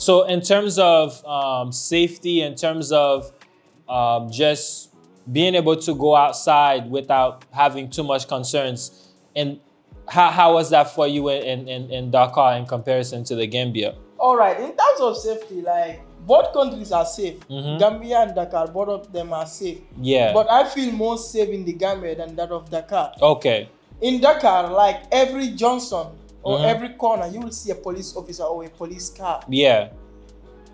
So in terms of safety, in terms of just being able to go outside without having too much concerns, and how was that for you in Dakar in comparison to the Gambia? All right, in terms of safety, like both countries are safe. Gambia and Dakar, both of them are safe. Yeah. But I feel more safe in the Gambia than that of Dakar. Okay. In Dakar, like every junction or every corner, you will see a police officer or a police car. Yeah.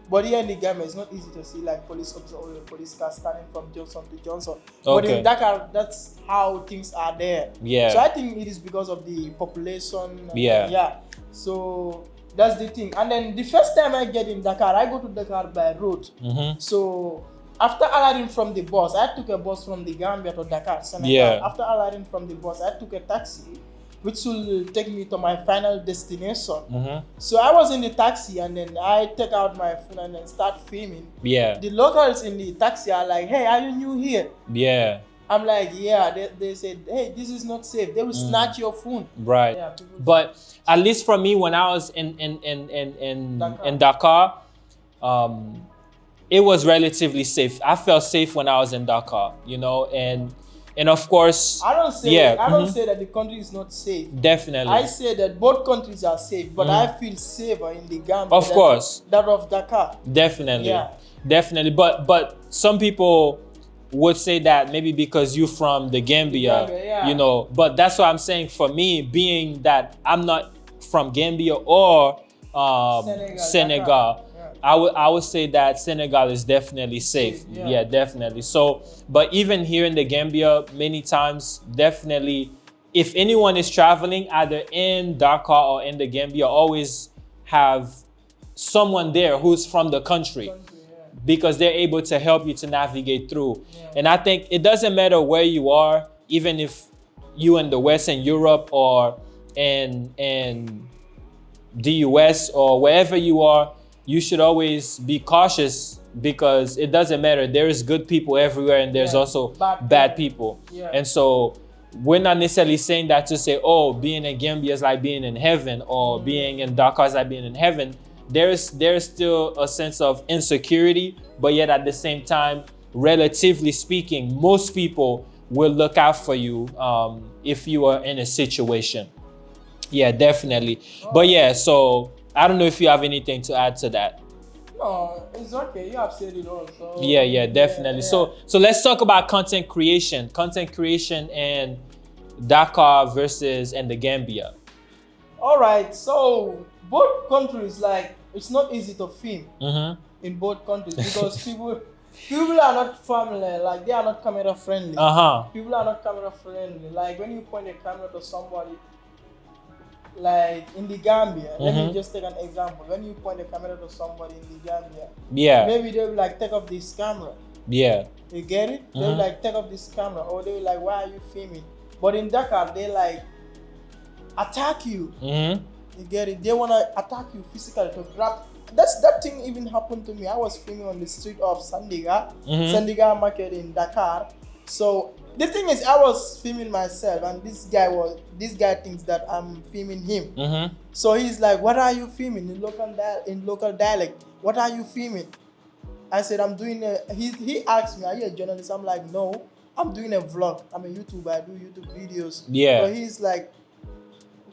But here in the Gambia, it's not easy to see like police officer or a police car standing from junction to junction. But Okay. in Dakar, that's how things are there. Yeah. So I think it is because of the population. Yeah. Yeah. So that's the thing. And then the first time I get in Dakar, I go to Dakar by road. So after alighting from the bus, I took a bus from the Gambia to Dakar, Senegal. Yeah. After alighting from the bus, I took a taxi, which will take me to my final destination. So I was in the taxi, and then I take out my phone and then start filming. Yeah. The locals in the taxi are like, "Hey, are you new here?" Yeah. I'm like, "Yeah." They said, "Hey, this is not safe. They will snatch your phone." Right. Yeah, But at least for me, when I was in Dakar, it was relatively safe. I felt safe when I was in Dakar, you know, and of course, I don't say I don't say that the country is not safe. Definitely. I say that both countries are safe, but I feel safer in the Gambia. Of course. That of Dakar. Definitely. Yeah. Definitely. But some people would say that maybe because you're from the Gambia, yeah. you know, but that's what I'm saying. For me, being that I'm not from Gambia or Senegal, I would say that Senegal is definitely safe. Yeah, definitely. So, but even here in the Gambia, many times, definitely, if anyone is traveling either in Dakar or in the Gambia, always have someone there who's from the country, because they're able to help you to navigate through. And I think it doesn't matter where you are, even if you in the Western Europe or in the US or wherever you are, you should always be cautious, because it doesn't matter. There is good people everywhere, and there's also bad people. And so we're not necessarily saying that to say, oh, being in Gambia is like being in heaven, or being in Dakar is like being in heaven. There's still a sense of insecurity, but yet at the same time, relatively speaking, most people will look out for you if you are in a situation. Yeah, definitely. But yeah, so I don't know if you have anything to add to that. No, it's okay. You have said it all. So Yeah, definitely. So let's talk about content creation in Dakar versus in the Gambia. All right. So both countries, like, it's not easy to film in both countries, because people are not familiar. Like, they are not camera friendly. People are not camera friendly. Like, when you point a camera to somebody, like in the Gambia, let me just take an example. When you point a camera to somebody in the Gambia, maybe they'll like, take off this camera. Yeah. You get it? They'll like, take off this camera, or they'll like, why are you filming? But in Dakar, they like attack you. You get it? They wanna attack you physically to grab. That thing even happened to me. I was filming on the street of Sandiga Market in Dakar. So the thing is, I was filming myself, and this guy thinks that I'm filming him. So he's like, "What are you filming in local dialect? What are you filming?" I said, "I'm doing a." He asked me, "Are you a journalist?" I'm like, "No, I'm doing a vlog. I'm a YouTuber. I do YouTube videos." Yeah. So he's like,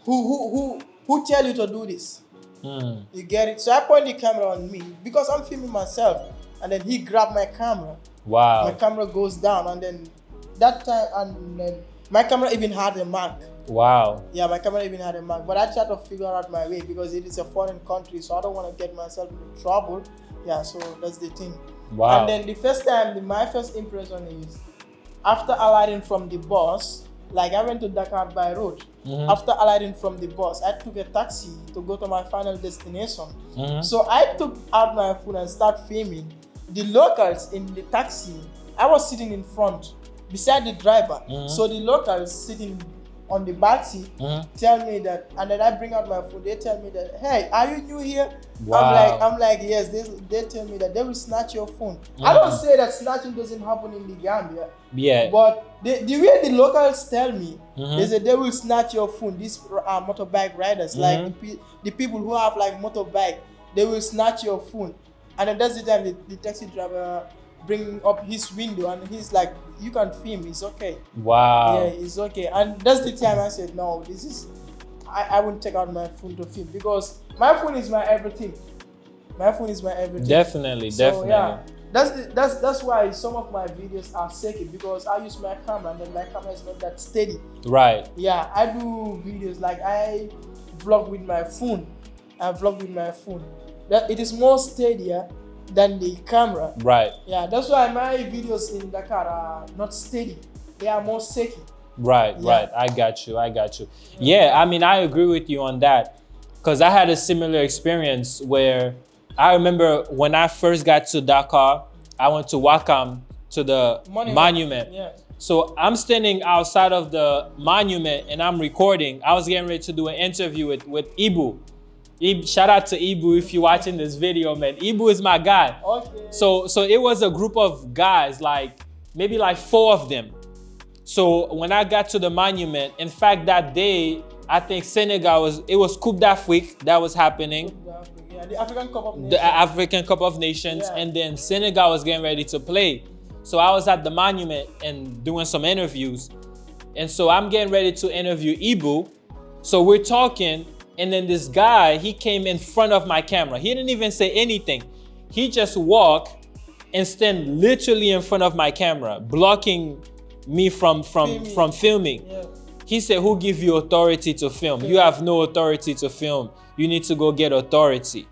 "Who tell you to do this?" You get it? So I point the camera on me because I'm filming myself, and then he grabbed my camera. Wow. My camera goes down, and then that time, and then my camera even had a mark. Wow. Yeah, my camera even had a mark. But I tried to figure out my way, because it is a foreign country, so I don't want to get myself into trouble. Yeah, so that's the thing. Wow. And then the first time, my first impression is, after alighting from the bus, like, I went to Dakar by road. After alighting from the bus, I took a taxi to go to my final destination. So I took out my phone and start filming. The locals in the taxi, I was sitting in front, beside the driver. So the locals sitting on the back seat tell me that, and then I bring out my phone. They tell me that, "Hey, are you new here?" Wow. I'm like, yes. They tell me that they will snatch your phone. I don't say that snatching doesn't happen in the Gambia. Yeah. But the way the locals tell me, they say they will snatch your phone. These motorbike riders, like the people who have like motorbike, they will snatch your phone. And then that's the time the taxi driver bring up his window and he's like, you can film, it's okay. Wow. Yeah, it's okay. And that's the time I said, no, this is, I won't take out my phone to film because my phone is my everything. My phone is my everything. Definitely, so, definitely. Yeah, that's why some of my videos are shaky because I use my camera and then my camera is not that steady. Right. Yeah, I do videos like I vlog with my phone. That it is more steadier than the camera. Right. Yeah, that's why my videos in Dakar are not steady. They are more shaky. Right, Yeah. right. I got you. Yeah, I mean, I agree with you on that. Because I had a similar experience where I remember when I first got to Dakar, I went to Wakam to the monument. Yeah. So I'm standing outside of the monument and I'm recording. I was getting ready to do an interview with Ibu. Shout out to Ibu if you're watching this video, man. Ibu is my guy. Okay. So it was a group of guys, like maybe like 4 of them. So when I got to the monument, in fact, that day, I think Senegal it was Coupe d'Afrique that was happening. Yeah, the African Cup of Nations. The African Cup of Nations. Yeah. And then Senegal was getting ready to play. So I was at the monument and doing some interviews. And so I'm getting ready to interview Ibu. So we're talking. And then this guy, he came in front of my camera. He didn't even say anything. He just walked and stand literally in front of my camera, blocking me from filming. Yeah. He said, who give you authority to film? You have no authority to film. You need to go get authority.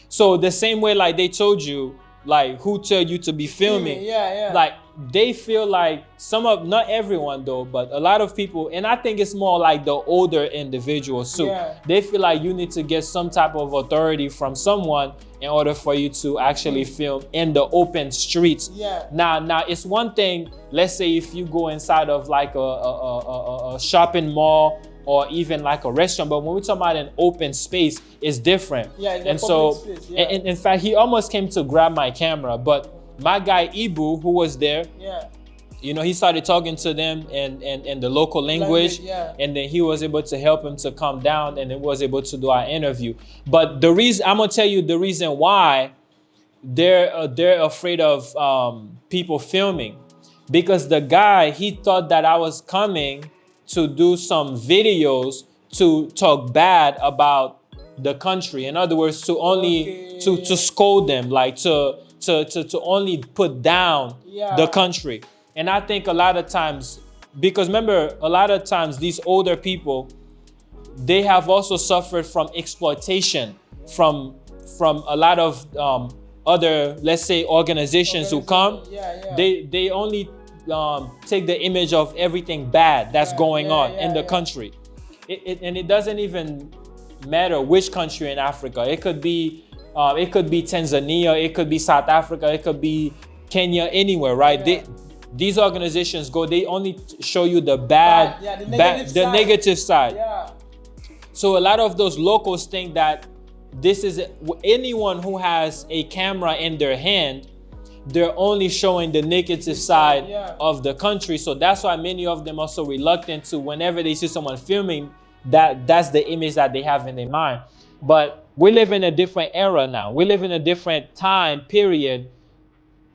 So the same way like they told you, like who told you to be filming? Yeah. Like they feel like not everyone though, but a lot of people, and I think it's more like the older individuals too. Yeah. They feel like you need to get some type of authority from someone in order for you to actually film in the open streets. Yeah. Now it's one thing, let's say if you go inside of like a shopping mall or even like a restaurant, but when we talk about an open space, it's different. Yeah, it's a and so public space, yeah. and in fact, he almost came to grab my camera, but my guy Ibu, who was there, Yeah. you know, he started talking to them in the local language, yeah. and then he was able to help him to calm down, and then was able to do our interview. But the reason I'm gonna tell you the reason why they're afraid of people filming, because the guy, he thought that I was coming to do some videos to talk bad about the country. In other words, to only to scold them, like to only put down the country. And I think a lot of times, because remember, a lot of times these older people, they have also suffered from exploitation from a lot of other, let's say, organizations who come. They only take the image of everything bad that's going on in the country. And it doesn't even matter which country in Africa. It could be Tanzania, it could be South Africa, it could be Kenya, anywhere, right? These organizations they only show you the bad, the negative side. Yeah. So a lot of those locals think that this is anyone who has a camera in their hand, they're only showing the negative side of the country. So that's why many of them are so reluctant to, whenever they see someone filming, that's the image that they have in their mind. But we live in a different era now. We live in a different time period.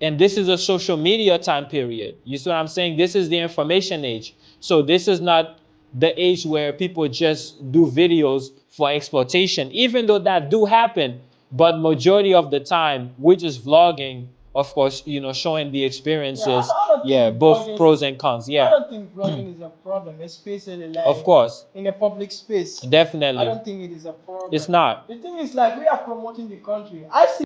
And this is a social media time period. You see what I'm saying? This is the information age. So this is not the age where people just do videos for exploitation, even though that do happen. But majority of the time, we're just vlogging, of course, you know, showing the experiences. Both pros and cons. I don't think vlogging is a problem, especially like of course, in a public space. definitely. I don't think it is a problem. It's not. The thing is, like, we are promoting the country. I see